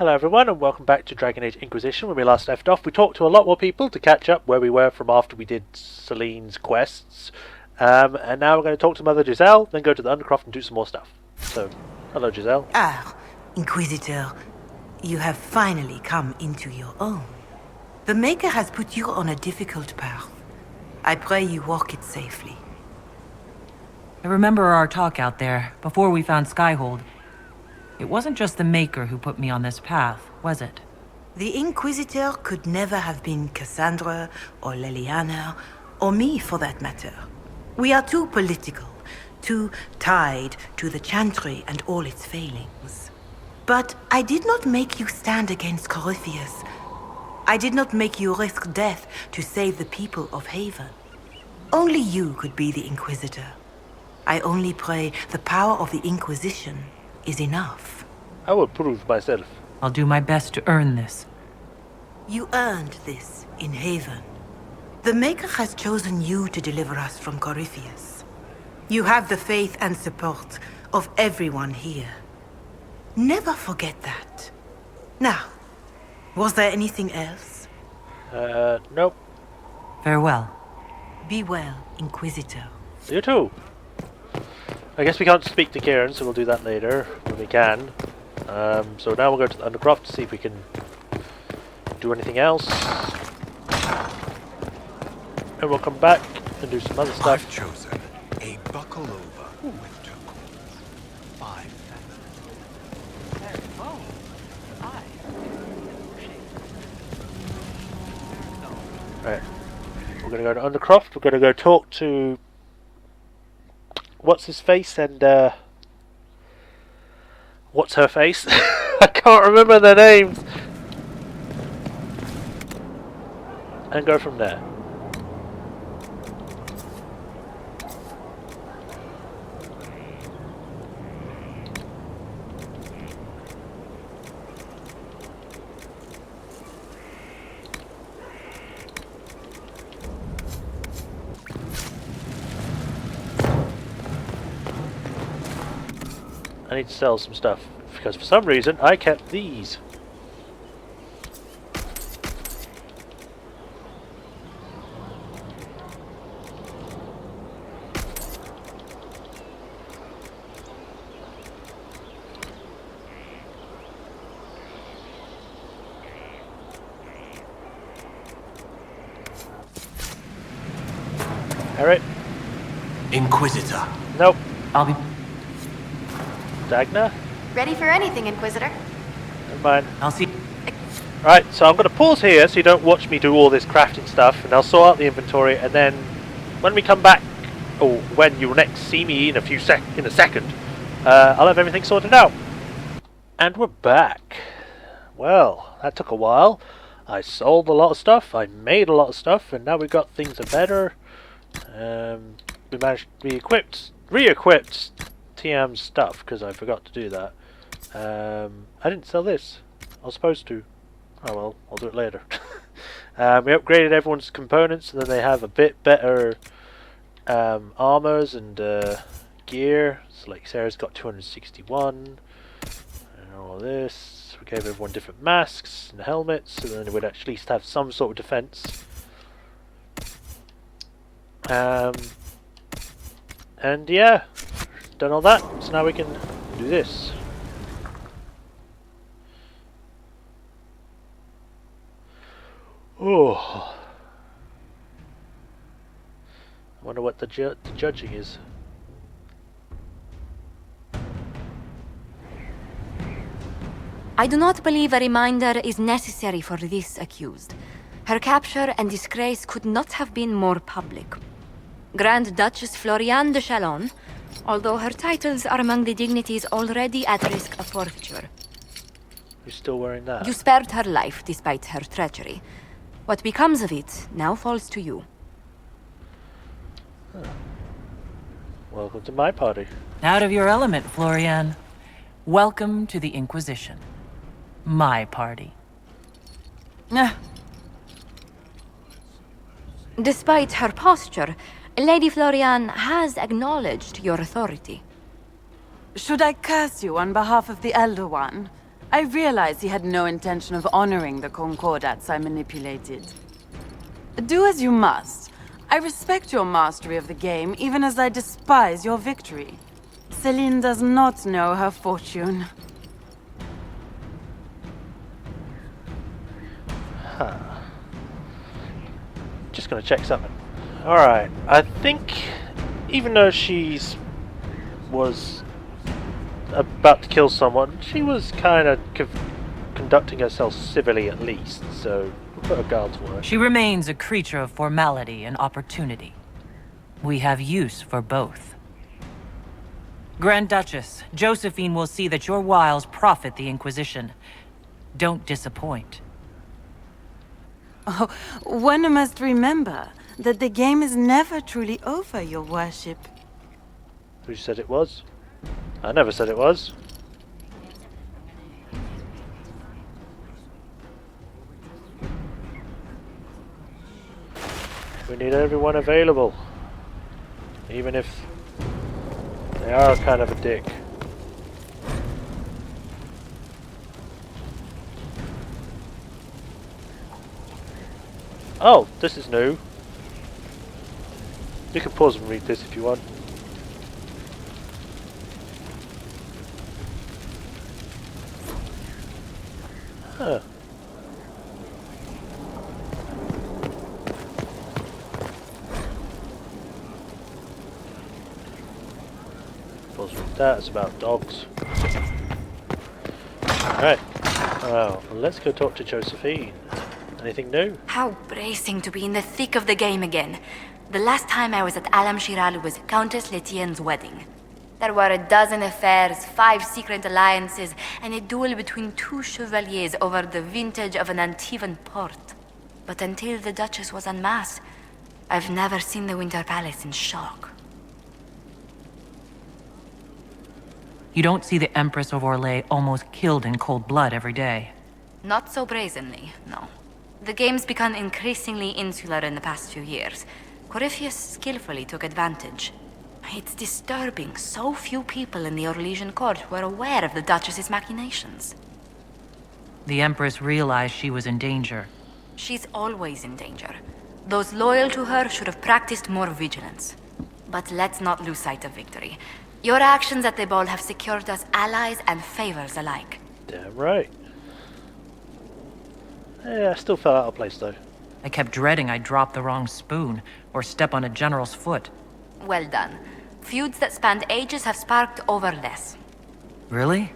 Hello everyone and welcome back to Dragon Age Inquisition. When we last left off, we talked to a lot more people to catch up where we were from after we did Celine's quests. And now we're going to talk to Mother Giselle, then go to the Undercroft and do some more stuff. So, hello Giselle. Ah, Inquisitor, you have finally come into your own. The Maker has put you on a difficult path. I pray you walk it safely. I remember our talk out there, before we found Skyhold. It wasn't just the Maker who put me on this path, was it? The Inquisitor could never have been Cassandra, or Leliana, or me for that matter. We are too political, too tied to the Chantry and all its failings. But I did not make you stand against Corypheus. I did not make you risk death to save the people of Haven. Only you could be the Inquisitor. I only pray the power of the Inquisition is enough. I will prove myself. I'll do my best to earn this. You earned this in Haven. The Maker has chosen you to deliver us from Corypheus. You have the faith and support of everyone here. Never forget that. Now, was there anything else? Nope. Farewell. Be well, Inquisitor. You too. I guess we can't speak to Kieran, so we'll do that later when we can. So now we'll go to the Undercroft to see if we can do anything else. And we'll come back and do some other stuff. I've chosen a buckle over winter coat. 5 feathers. Right. We're going to go to Undercroft. We're going to go talk to what's his face and what's her face? I can't remember their names. And go from there. I need to sell some stuff, because for some reason I kept these. Alright. Inquisitor. Nope. I'll be... Dagna? Ready for anything, Inquisitor. Never mind. I'll see... Right, so I'm going to pause here so you don't watch me do all this crafting stuff, and I'll sort out the inventory, and then when we come back, or when you'll next see me in a second, I'll have everything sorted out. And we're back. Well, that took a while. I sold a lot of stuff, I made a lot of stuff, and now we've got things are better. We managed to re-equipped TM's stuff, because I forgot to do that. I didn't sell this. I was supposed to. Oh well, I'll do it later. We upgraded everyone's components, and then they have a bit better armors and gear. So like Sarah's got 261, and all this. We gave everyone different masks and helmets, so then they would at least have some sort of defense. And yeah, done all that, so now we can do this. Oh, I wonder what the judging is. I do not believe a reminder is necessary for this accused. Her capture and disgrace could not have been more public. Grand Duchess Floriane de Chalon, although her titles are among the dignities already at risk of forfeiture. You're still wearing that? You spared her life despite her treachery. What becomes of it now falls to you. Huh. Welcome to my party. Out of your element, Florian. Welcome to the Inquisition. My party. Despite her posture, Lady Floriane has acknowledged your authority. Should I curse you on behalf of the Elder One? I realize he had no intention of honoring the concordats I manipulated. Do as you must. I respect your mastery of the game, even as I despise your victory. Celine does not know her fortune. Just gonna check something. Alright, I think even though was about to kill someone, she was kind of conducting herself civilly at least, so we'll put a guard to work. She remains a creature of formality and opportunity. We have use for both. Grand Duchess, Josephine will see that your wiles profit the Inquisition. Don't disappoint. Oh, one must remember that the game is never truly over, your worship. Who said it was? I never said it was. We need everyone available. Even if they are kind of a dick. Oh, this is new. You can pause and read this if you want. Huh. Pause with that, it's about dogs. Alright. Well, let's go talk to Josephine. Anything new? How bracing to be in the thick of the game again. The last time I was at Alam Shiral was Countess Letienne's wedding. There were a dozen affairs, 5 secret alliances, and a duel between 2 chevaliers over the vintage of an Antivan port. But until the Duchess was unmasked, I've never seen the Winter Palace in shock. You don't see the Empress of Orlais almost killed in cold blood every day. Not so brazenly, no. The game's become increasingly insular in the past few years. Corypheus skillfully took advantage. It's disturbing so few people in the Orlesian court were aware of the Duchess's machinations. The Empress realized she was in danger. She's always in danger. Those loyal to her should have practiced more vigilance. But let's not lose sight of victory. Your actions at the ball have secured us allies and favors alike. Damn right. Yeah, I still fell out of place though. I kept dreading I'd drop the wrong spoon, or step on a general's foot. Well done. Feuds that spanned ages have sparked over less. Really?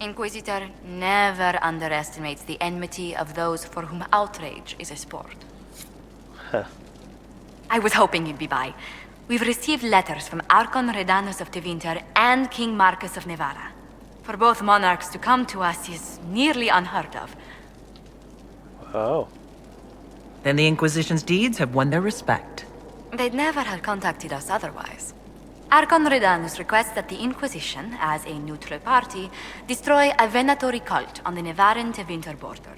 Inquisitor never underestimates the enmity of those for whom outrage is a sport. Huh. I was hoping you'd be by. We've received letters from Archon Redanus of Tevinter and King Marcus of Nevada. For both monarchs to come to us is nearly unheard of. Oh. Then the Inquisition's deeds have won their respect. They'd never have contacted us otherwise. Archon Redanus requests that the Inquisition, as a neutral party, destroy a venatory cult on the Nevaran-Tevinter border.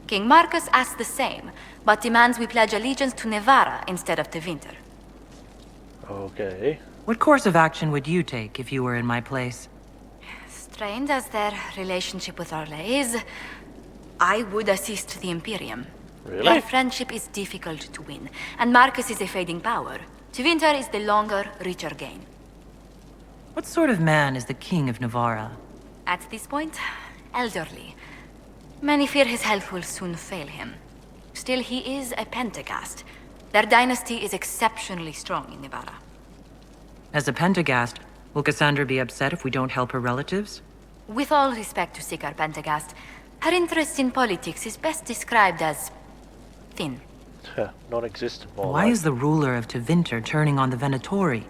King Marcus asks the same, but demands we pledge allegiance to Nevara instead of Tevinter. Okay. What course of action would you take if you were in my place? Strained as their relationship with Orlais is, I would assist the Imperium. Really? Their friendship is difficult to win, and Marcus is a fading power. Tevinter is the longer, richer gain. What sort of man is the King of Navarra? At this point, elderly. Many fear his health will soon fail him. Still, he is a Pentagast. Their dynasty is exceptionally strong in Navarra. As a Pentagast, will Cassandra be upset if we don't help her relatives? With all respect to Sikar Pentagast, her interest in politics is best described as thin. Non-existent more Why like. is the ruler of Tevinter turning on the Venatori?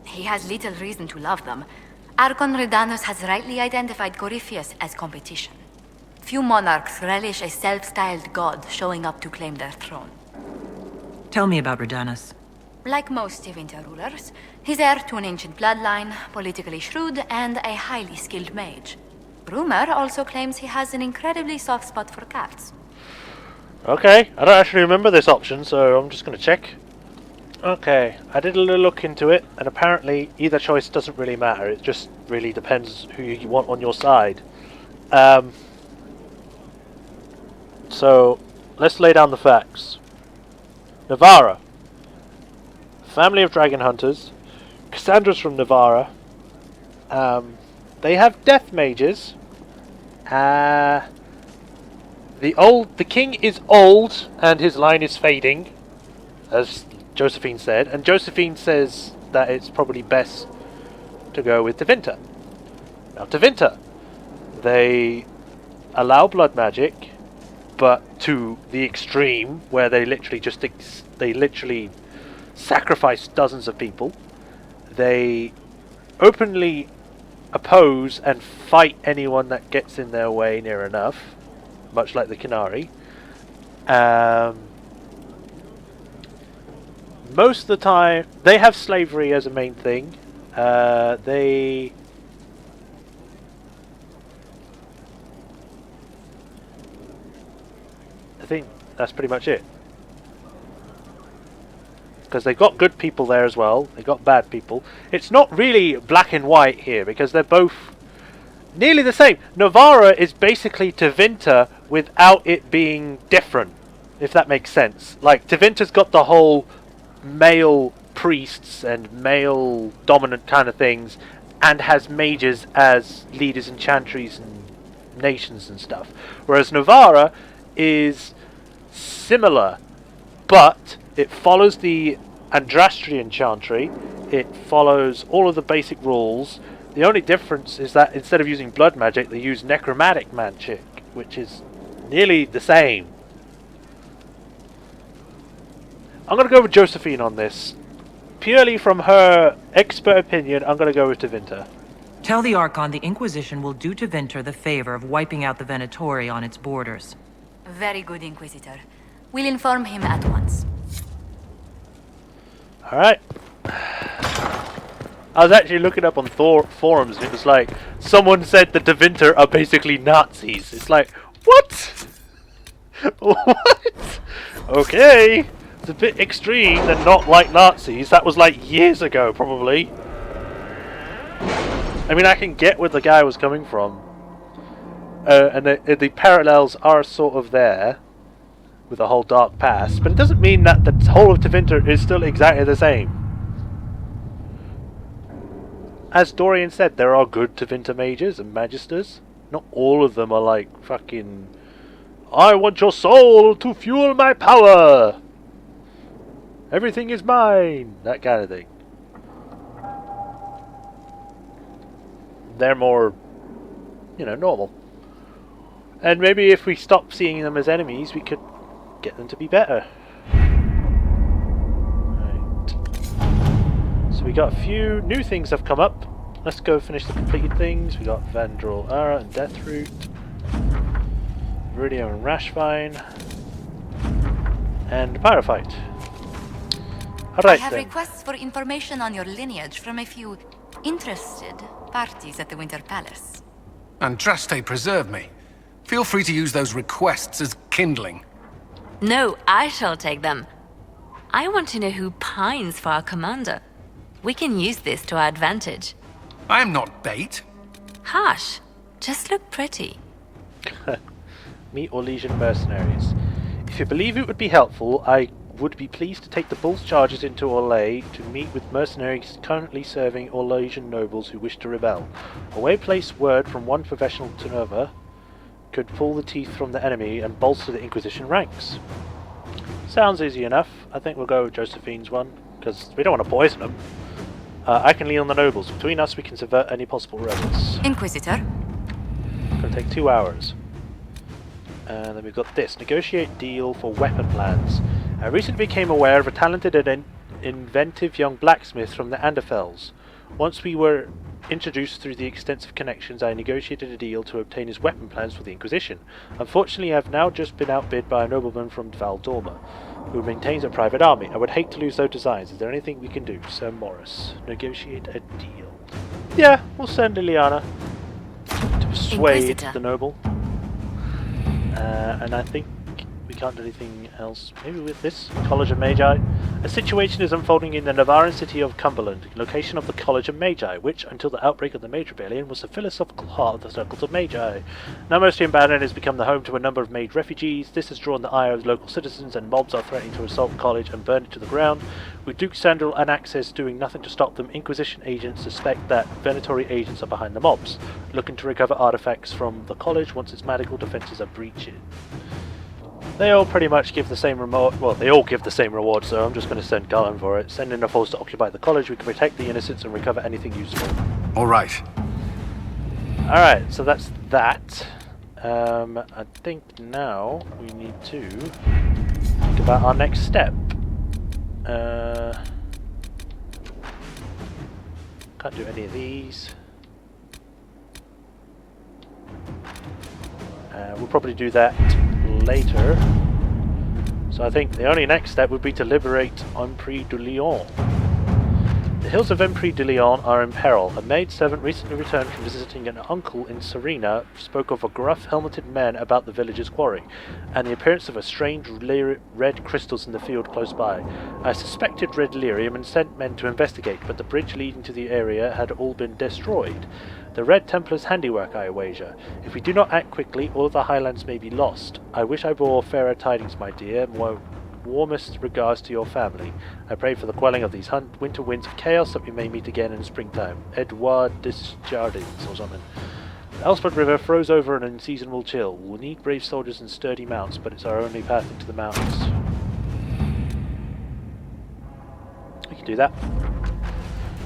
He has little reason to love them. Archon Redanus has rightly identified Corypheus as competition. Few monarchs relish a self-styled god showing up to claim their throne. Tell me about Redanus. Like most Tevinter rulers, he's heir to an ancient bloodline, politically shrewd, and a highly skilled mage. Rumor also claims he has an incredibly soft spot for cats. Okay, I don't actually remember this option, so I'm just going to check. Okay, I did a little look into it, and apparently either choice doesn't really matter. It just really depends who you want on your side. So, let's lay down the facts. Navarra. Family of dragon hunters. Cassandra's from Navarra. They have death mages. The king is old and his line is fading, as Josephine said, and Josephine says that it's probably best to go with Tevinter. Now Tevinter, they allow blood magic, but to the extreme where they literally sacrifice dozens of people. They openly oppose and fight anyone that gets in their way near enough, much like the Qunari. Most of the time, they have slavery as a main thing. I think that's pretty much it. Because they got good people there as well. They got bad people. It's not really black and white here because they're both nearly the same. Navarra is basically Tevinter without it being different, if that makes sense. Like, Tevinter's got the whole male priests and male dominant kind of things, and has mages as leaders in chantries and nations and stuff. Whereas Navarra is similar, but it follows the Andrastrian chantry. It follows all of the basic rules. The only difference is that instead of using blood magic, they use necromantic magic, which is nearly the same. I'm going to go with Josephine on this. Purely from her expert opinion, I'm going to go with Tevinter. Tell the Archon the Inquisition will do Tevinter the favor of wiping out the Venatori on its borders. Very good, Inquisitor. We'll inform him at once. Alright. I was actually looking up on forums and it was like, someone said the Tevinter are basically Nazis. It's like, what? What? Okay. It's a bit extreme and not like Nazis. That was like years ago, probably. I mean, I can get where the guy was coming from. And the parallels are sort of there with the whole dark past, but it doesn't mean that the whole of Tevinter is still exactly the same. As Dorian said, there are good Tevinter mages and magisters. Not all of them are like fucking, I want your soul to fuel my power! Everything is mine! That kind of thing. They're more, normal. And maybe if we stop seeing them as enemies, we could get them to be better. Right. So we got a few new things have come up. Let's go finish the completed things. We got Vandral Ara and Deathroot, Viridium and Rashvine, and Pyrophyte. Alright, I have requests for information on your lineage from a few interested parties at the Winter Palace. Andraste preserve me. Feel free to use those requests as kindling. No, I shall take them. I want to know who pines for our commander. We can use this to our advantage. I am not bait. Harsh. Just look pretty. Meet Orlesian mercenaries. If you believe it would be helpful, I would be pleased to take the Bull's charges into Orlais to meet with mercenaries currently serving Orlesian nobles who wish to rebel. A way-placed word from one professional to another could pull the teeth from the enemy and bolster the Inquisition ranks. Sounds easy enough. I think we'll go with Josephine's one, because we don't want to poison them. I can lean on the nobles. Between us, we can subvert any possible rebels. Inquisitor? Gonna take 2 hours. And then we've got this. Negotiate deal for weapon plans. I recently became aware of a talented and inventive young blacksmith from the Anderfels. Once we were introduced through the extensive connections, I negotiated a deal to obtain his weapon plans for the Inquisition. Unfortunately, I have now just been outbid by a nobleman from Val Dorma, who maintains a private army. I would hate to lose those designs. Is there anything we can do? Sir Morris. Negotiate a deal. Yeah, we'll send Liliana to persuade Inquisitor. the noble. And I think we can't do anything else. Maybe with this College of Magi. A situation is unfolding in the Navaran city of Cumberland, location of the College of Magi, which, until the outbreak of the Mage Rebellion, was the philosophical heart of the Circles of Magi. Now mostly abandoned, it has become the home to a number of Mage refugees. This has drawn the ire of local citizens, and mobs are threatening to assault the college and burn it to the ground. With Duke Sandal and Axis doing nothing to stop them, Inquisition agents suspect that Venatori agents are behind the mobs, looking to recover artifacts from the college once its magical defences are breached. They all pretty much give the same reward. Well, they all give the same reward, so I'm just going to send Garland for it. Send in a force to occupy the college. We can protect the innocents and recover anything useful. Alright. Alright, so that's that. I think now we need to think about our next step. Can't do any of these. We'll probably do that later. So I think the only next step would be to liberate Emprise Du Lion. The hills of Emprise Du Lion are in peril. A maidservant recently returned from visiting an uncle in Serena spoke of a gruff helmeted man about the village's quarry, and the appearance of a strange red crystals in the field close by. I suspected red lyrium and sent men to investigate, but the bridge leading to the area had all been destroyed. The Red Templar's handiwork, I wager. If we do not act quickly, all of the Highlands may be lost. I wish I bore fairer tidings, my dear. My warmest regards to your family. I pray for the quelling of these winter winds of chaos, that we may meet again in springtime. Edouard Desjardins, or something. The Elspeth River froze over an unseasonable chill. We'll need brave soldiers and sturdy mounts, but it's our only path into the mountains. We can do that.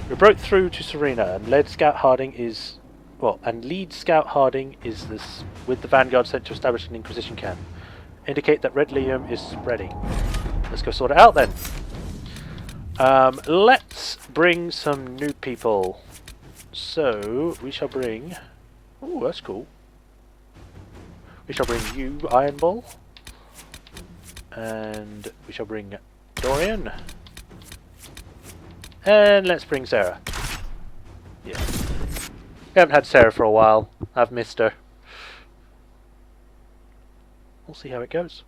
We broke through to Serena, and lead Scout Harding is this with the vanguard sent to establish an Inquisition camp. Indicate that red lyrium is spreading. Let's go sort it out then. Let's bring some new people. So we shall bring. Oh, that's cool. We shall bring you, Iron Ball, and we shall bring Dorian, and let's bring Sarah. Yeah. We haven't had Sarah for a while. I've missed her. We'll see how it goes.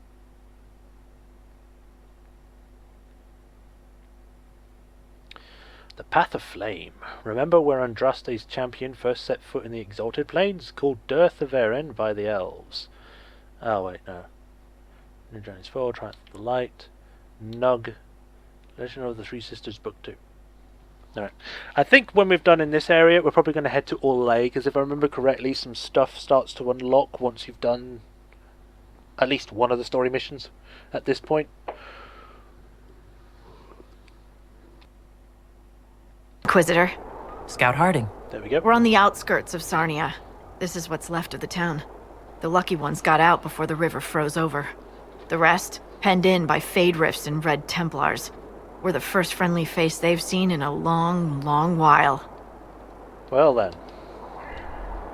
The Path of Flame. Remember where Andraste's champion first set foot in the Exalted Plains? Called Dearth of Eren by the Elves. Oh wait, no. Ninja's Fall, Triumph of the Light, Nug, Legend of the Three Sisters, Book 2. Alright. I think when we've done in this area, we're probably going to head to Orlais, because if I remember correctly, some stuff starts to unlock once you've done at least one of the story missions at this point. Inquisitor. Scout Harding. There we go. We're on the outskirts of Sarnia. This is what's left of the town. The lucky ones got out before the river froze over. The rest, penned in by Fade Rifts and Red Templars. We're the first friendly face they've seen in a long, long while. Well then.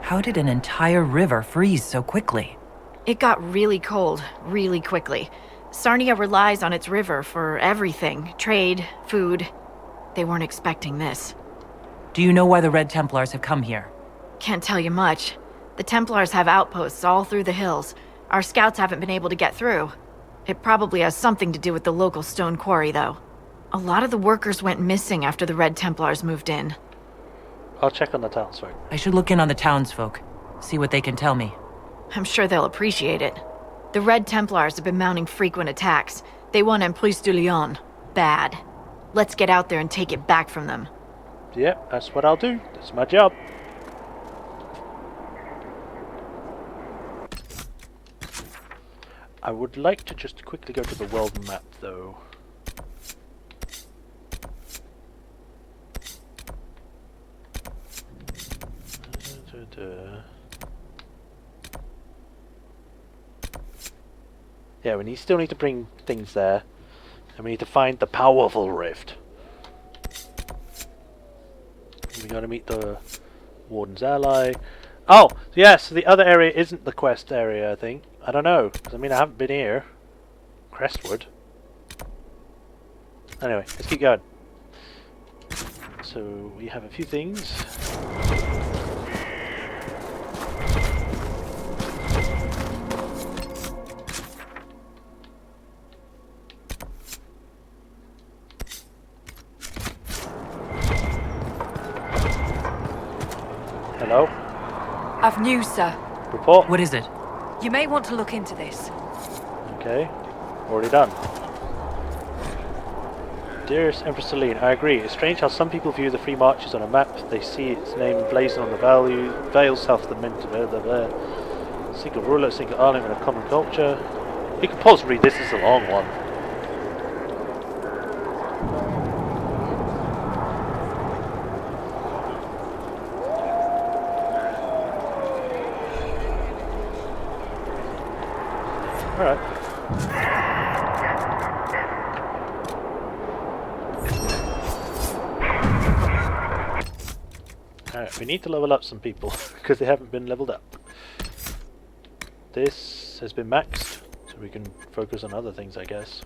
How did an entire river freeze so quickly? It got really cold, really quickly. Sarnia relies on its river for everything. Trade, food. They weren't expecting this. Do you know why the Red Templars have come here? Can't tell you much. The Templars have outposts all through the hills. Our scouts haven't been able to get through. It probably has something to do with the local stone quarry, though. A lot of the workers went missing after the Red Templars moved in. I'll check on the townsfolk. I should look in on the townsfolk, see what they can tell me. I'm sure they'll appreciate it. The Red Templars have been mounting frequent attacks. They want Emprise Du Lion. Bad. Let's get out there and take it back from them. Yep, that's what I'll do. That's my job. I would like to just quickly go to the world map, though. Yeah, we still need to bring things there. And we need to find the powerful rift. We gotta meet the Warden's ally. Oh, yes, so the other area isn't the quest area, I think. I don't know, 'cause I mean I haven't been here. Crestwood. Anyway, let's keep going. So we have a few things. News, sir. Report. What is it? You may want to look into this. Okay. Already done. Dearest Empress Du Lion, I agree. It's strange how some people view the Free Marches on a map. They see its name blazoned on the veil south of the mint of single ruler, single island with a common culture. You can pause and read this. It's a long one. Alright. Alright, we need to level up some people because they haven't been leveled up. This has been maxed, so we can focus on other things, I guess.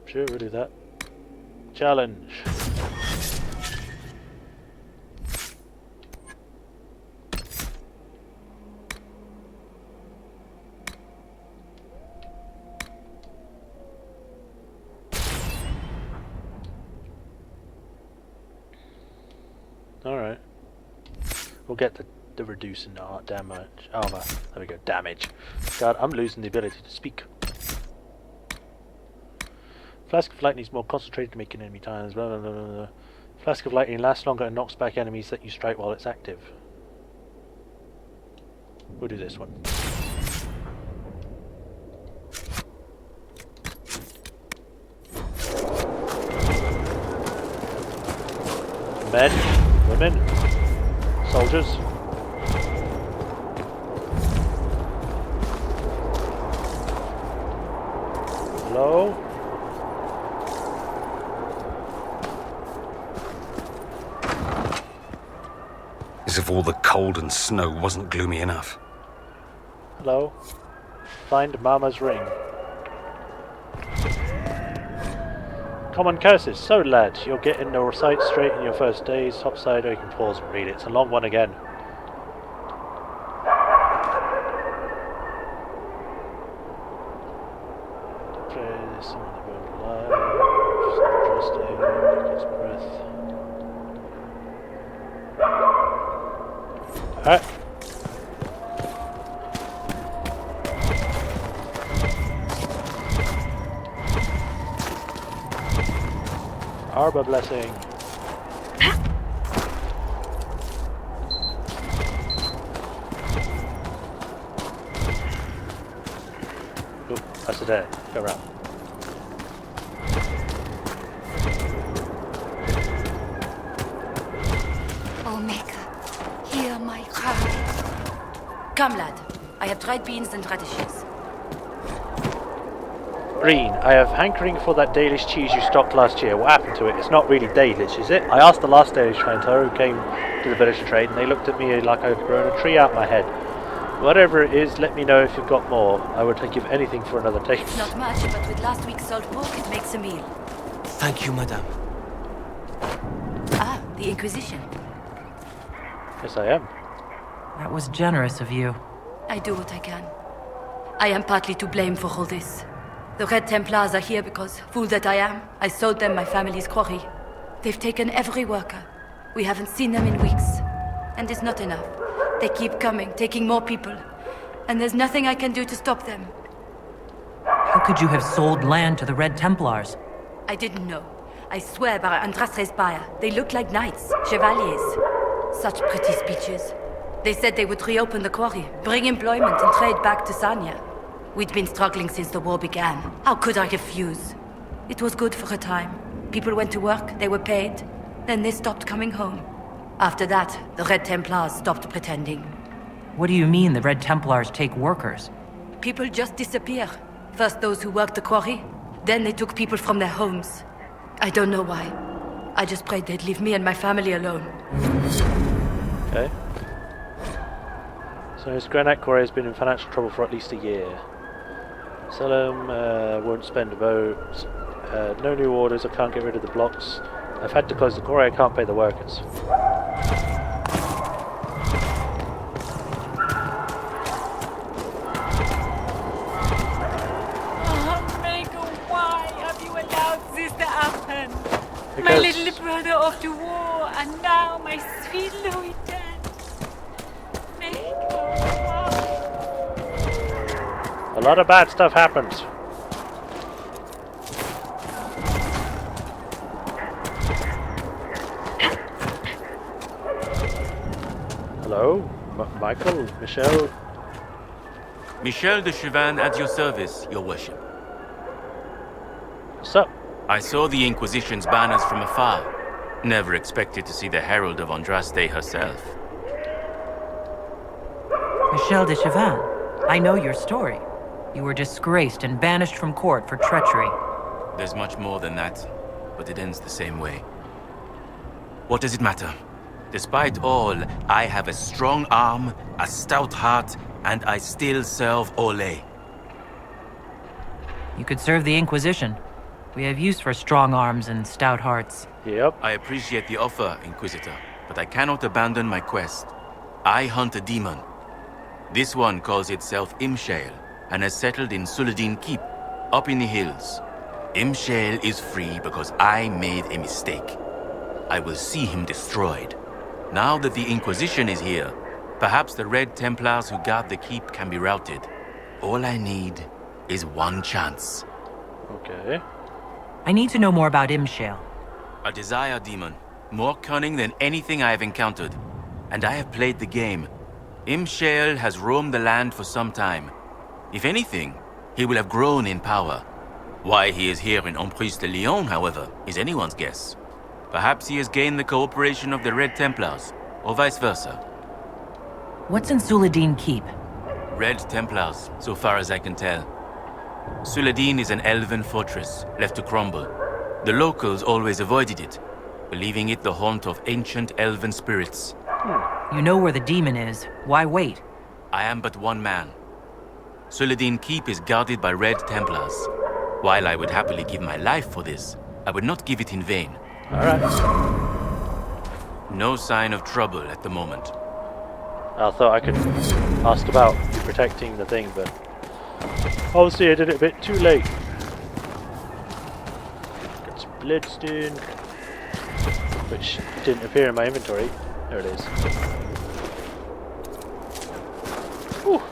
Sure, we'll do that. Challenge. Alright. We'll get the reducing damage. Armor. There we go. Damage. God, I'm losing the ability to speak. Flask of Lightning is more concentrated to make enemy times. Blah, blah, blah, blah. Flask of Lightning lasts longer and knocks back enemies that you strike while it's active. We'll do this one. Men, women, soldiers. Hello? As if all the cold and snow wasn't gloomy enough. Hello? Find Mama's ring. Common curses. So lad, you'll get in the recite straight in your first days. Topside, or you can pause and read it. It's a long one again. Alright. Arbor blessing. Oop, that's a dead. Go around. Come, lad. I have dried beans and radishes. Green, I have hankering for that Dalish cheese you stocked last year. What happened to it? It's not really Dalish, is it? I asked the last Dalish planter who came to the village to trade, and they looked at me like I'd grown a tree out my head. Whatever it is, let me know if you've got more. I would give anything for another taste. Not much, but with last week's salt pork, it makes a meal. Thank you, madame. Ah, the Inquisition. Yes, I am. That was generous of you. I do what I can. I am partly to blame for all this. The Red Templars are here because, fool that I am, I sold them my family's quarry. They've taken every worker. We haven't seen them in weeks. And it's not enough. They keep coming, taking more people. And there's nothing I can do to stop them. How could you have sold land to the Red Templars? I didn't know. I swear by Andrastre's spire, they look like knights, chevaliers. Such pretty speeches. They said they would reopen the quarry, bring employment and trade back to Sanya. We'd been struggling since the war began. How could I refuse? It was good for a time. People went to work, they were paid. Then they stopped coming home. After that, the Red Templars stopped pretending. What do you mean the Red Templars take workers? People just disappear. First those who worked the quarry, then they took people from their homes. I don't know why. I just prayed they'd leave me and my family alone. Okay. So his granite quarry has been in financial trouble for at least a year. Sell him, won't spend a vote. No new orders, I can't get rid of the blocks. I've had to close the quarry, I can't pay the workers. My little brother off to war, and now my sweet Louis dead. A lot of bad stuff happens. Hello? Michael? Michelle? Michel de Chauvin at your service, your worship. What's up? I saw the Inquisition's banners from afar. Never expected to see the Herald of Andraste herself. Michel de Chauvin, I know your story. You were disgraced and banished from court for treachery. There's much more than that, but it ends the same way. What does it matter? Despite all, I have a strong arm, a stout heart, and I still serve Ole. You could serve the Inquisition. We have use for strong arms and stout hearts. Yep. I appreciate the offer, Inquisitor, but I cannot abandon my quest. I hunt a demon. This one calls itself Imshale, and has settled in Suladin Keep, up in the hills. Imshale is free because I made a mistake. I will see him destroyed. Now that the Inquisition is here, perhaps the Red Templars who guard the keep can be routed. All I need is one chance. Okay. I need to know more about Imshale. A desire demon, more cunning than anything I have encountered. And I have played the game. Imshale has roamed the land for some time. If anything, he will have grown in power. Why he is here in Emprise Du Lion, however, is anyone's guess. Perhaps he has gained the cooperation of the Red Templars, or vice versa. What's in Suladin Keep? Red Templars, so far as I can tell. Suladin is an elven fortress, left to crumble. The locals always avoided it, believing it the haunt of ancient elven spirits. You know where the demon is. Why wait? I am but one man. Suladin Keep is guarded by Red Templars. While I would happily give my life for this, I would not give it in vain. Alright. No sign of trouble at the moment. I thought I could ask about protecting the thing, but obviously I did it a bit too late. Got some bloodstone, which didn't appear in my inventory. There it is. Ooh,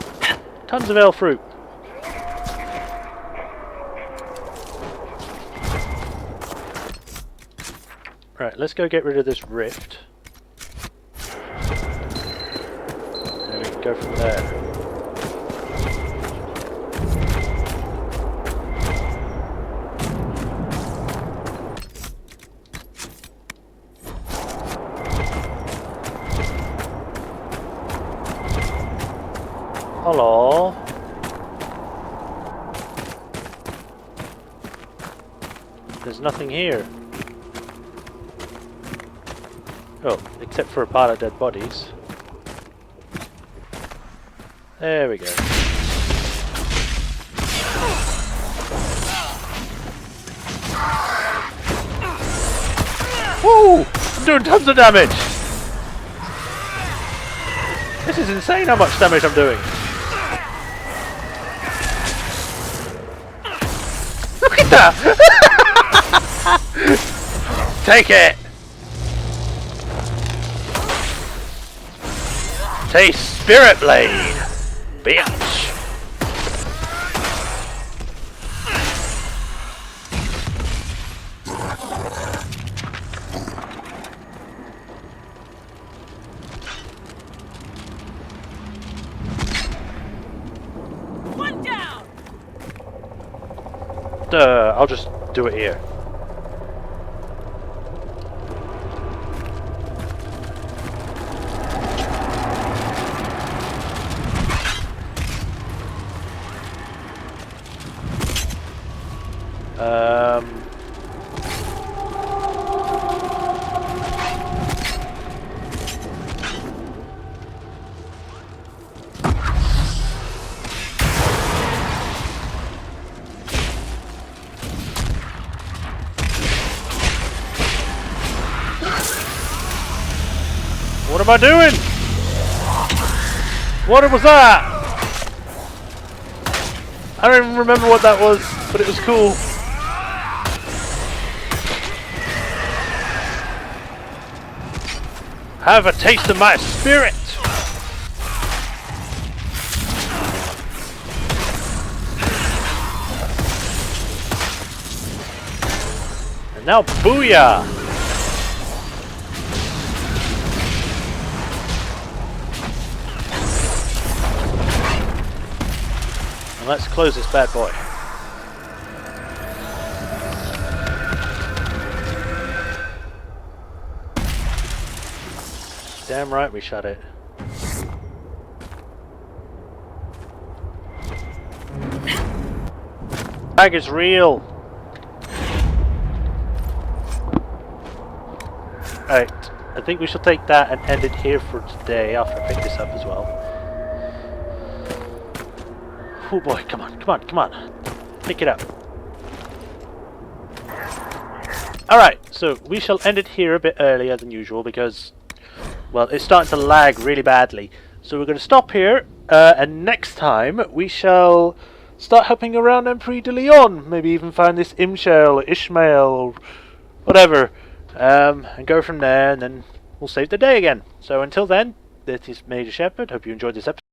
tons of elf fruit. Right, let's go get rid of this rift. And we can go from there. Hello. There's nothing here. Oh, except for a pile of dead bodies. There we go. Woo! I'm doing tons of damage! This is insane how much damage I'm doing. Look at that! Take it! Taste Spirit Blade! Bitch! One down! I'll just do it here. What am I doing? What was that? I don't even remember what that was, but it was cool. Have a taste of my spirit! And now, booyah! And let's close this bad boy. Damn right we shut it. Bag is real. Right, I think we shall take that and end it here for today after I pick this up as well. Oh boy, come on, come on, come on. Pick it up. Alright, so we shall end it here a bit earlier than usual because, well, it's starting to lag really badly. So we're going to stop here, and next time we shall start helping around Emprise Du Lion. Maybe even find this Imshale or Ishmael or whatever. And go from there, and then we'll save the day again. So until then, this is Majorshepard. Hope you enjoyed this episode.